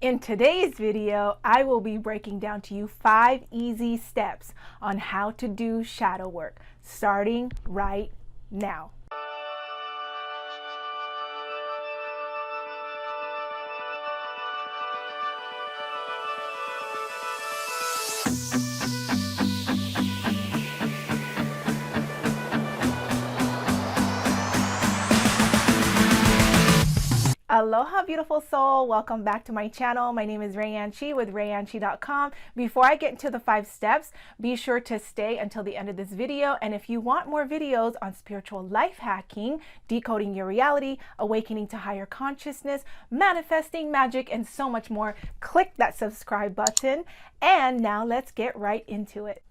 In today's video, I will be breaking down to you 5 easy steps on how to do shadow work, starting right now. Aloha, beautiful soul. Welcome back to my channel. My name is Rayanne Chi with RayanneChi.com. Before I get into the 5 steps, be sure to stay until the end of this video. And if you want more videos on spiritual life hacking, decoding your reality, awakening to higher consciousness, manifesting magic, and so much more, click that subscribe button. And now let's get right into it.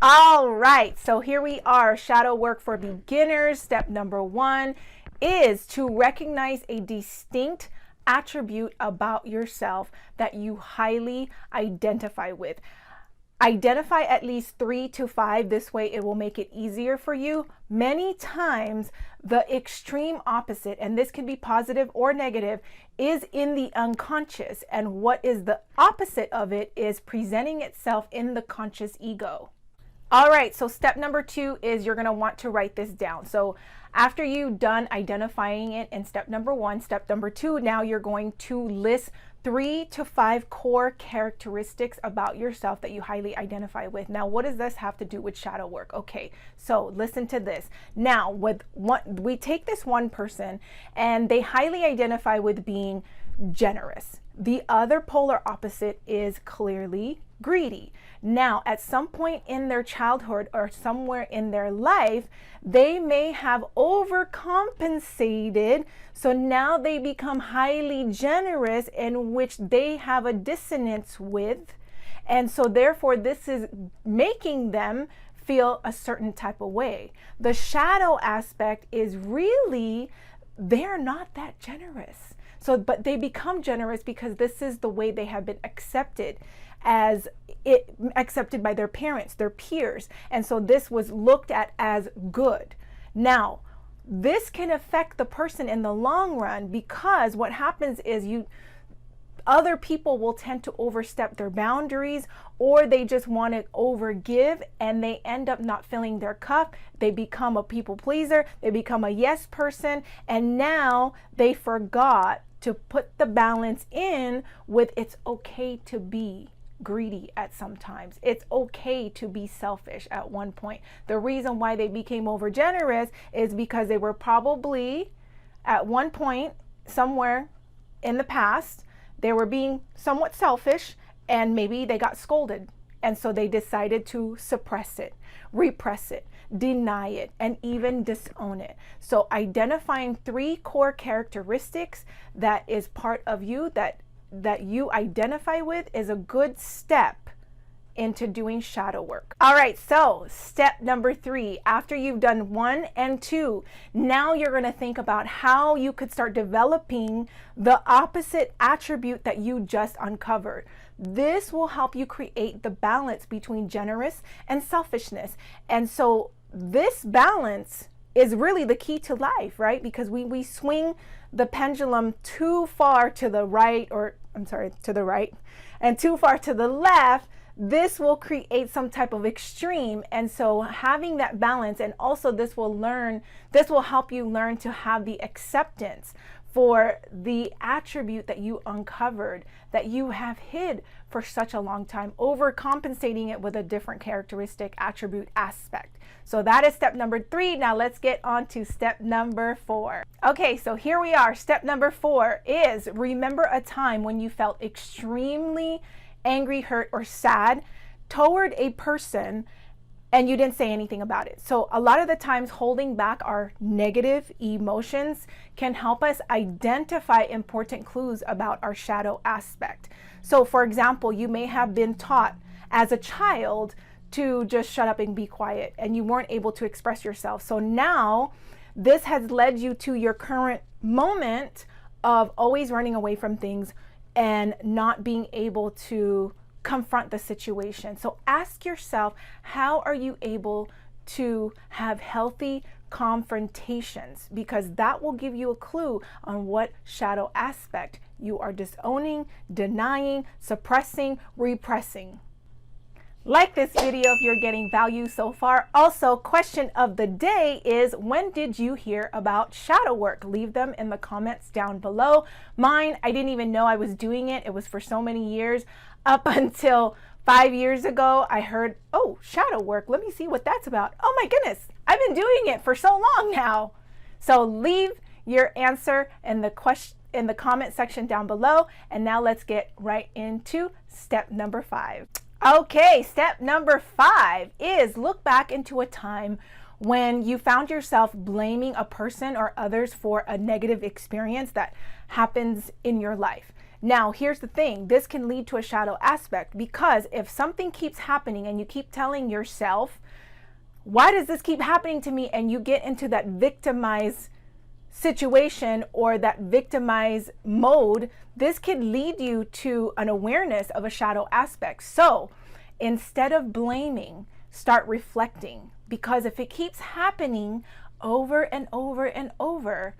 All right, so here we are, shadow work for beginners. Step number 1 is to recognize a distinct attribute about yourself that you highly identify with. Identify at least 3 to 5. This way it will make it easier for you. Many times the extreme opposite, and this can be positive or negative, is in the unconscious. And what is the opposite of it is presenting itself in the conscious ego. All right, so step number 2 is you're going to want to write this down. So after you've done identifying it in step number 1, step number 2, now you're going to list 3 to 5 core characteristics about yourself that you highly identify with. Now, what does this have to do with shadow work? Okay, so listen to this. Now, we take this one person and they highly identify with being generous. The other polar opposite is clearly greedy. Now, at some point in their childhood or somewhere in their life, they may have overcompensated. So now they become highly generous, in which they have a dissonance with. And so therefore, this is making them feel a certain type of way. The shadow aspect is really, they're not that generous. So, but they become generous because this is the way they have been accepted by their parents, their peers. And so this was looked at as good. Now, this can affect the person in the long run, because what happens is other people will tend to overstep their boundaries, or they just want to overgive and they end up not filling their cup. They become a people pleaser. They become a yes person. And now they forgot to put the balance in with it's okay to be greedy at some times. It's okay to be selfish at one point. The reason why they became over generous is because they were probably at one point somewhere in the past, they were being somewhat selfish and maybe they got scolded. And so they decided to suppress it, repress it, deny it, and even disown it. So identifying 3 core characteristics that is part of you that you identify with is a good step into doing shadow work. All right, so step number 3, after you've done 1 and 2, now you're going to think about how you could start developing the opposite attribute that you just uncovered. This will help you create the balance between generous and selfishness. And so this balance is really the key to life, right? Because we swing the pendulum too far to the right, to the right, and too far to the left. This will create some type of extreme. And so having that balance, and also this will help you learn to have the acceptance for the attribute that you uncovered, that you have hid for such a long time, overcompensating it with a different characteristic, attribute, aspect. So that is step number 3. Now let's get on to step number 4. Okay, so here we are. Step number 4 is remember a time when you felt extremely angry, hurt, or sad toward a person and you didn't say anything about it. So a lot of the times holding back our negative emotions can help us identify important clues about our shadow aspect. So for example, you may have been taught as a child to just shut up and be quiet, and you weren't able to express yourself. So now this has led you to your current moment of always running away from things and not being able to confront the situation. So ask yourself, how are you able to have healthy confrontations? Because that will give you a clue on what shadow aspect You are disowning, denying, suppressing, repressing. Like this video if you're getting value so far. Also, question of the day is, when did you hear about shadow work? Leave them in the comments down below. Mine, I didn't even know I was doing it. It was for so many years. Up until 5 years ago, I heard, oh, shadow work. Let me see what that's about. Oh my goodness, I've been doing it for so long now. So leave your answer in the comment section down below. And now let's get right into step number 5. Okay, step number 5 is look back into a time when you found yourself blaming a person or others for a negative experience that happens in your life. Now, here's the thing. This can lead to a shadow aspect, because if something keeps happening and you keep telling yourself, why does this keep happening to me? And you get into that victimized situation or that victimized mode, this can lead you to an awareness of a shadow aspect. So instead of blaming, start reflecting, because if it keeps happening over and over and over,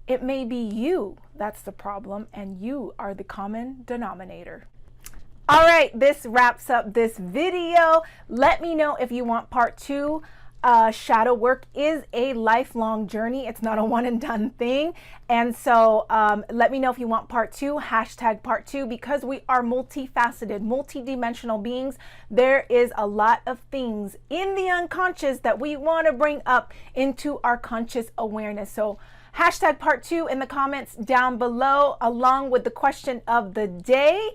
it may be you that's the problem and you are the common denominator. All right, this wraps up this video. Let me know if you want part 2. Shadow work is a lifelong journey. It's not a one and done thing. And so let me know if you want part 2, hashtag part 2, because we are multifaceted, multidimensional beings. There is a lot of things in the unconscious that we want to bring up into our conscious awareness. So hashtag part 2 in the comments down below, along with the question of the day.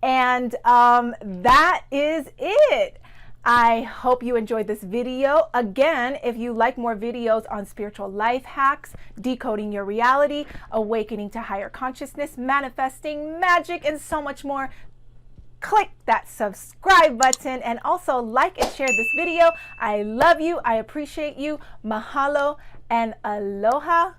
And that is it. I hope you enjoyed this video. Again, if you like more videos on spiritual life hacks, decoding your reality, awakening to higher consciousness, manifesting, magic, and so much more, click that subscribe button and also like and share this video. I love you. I appreciate you. Mahalo and aloha.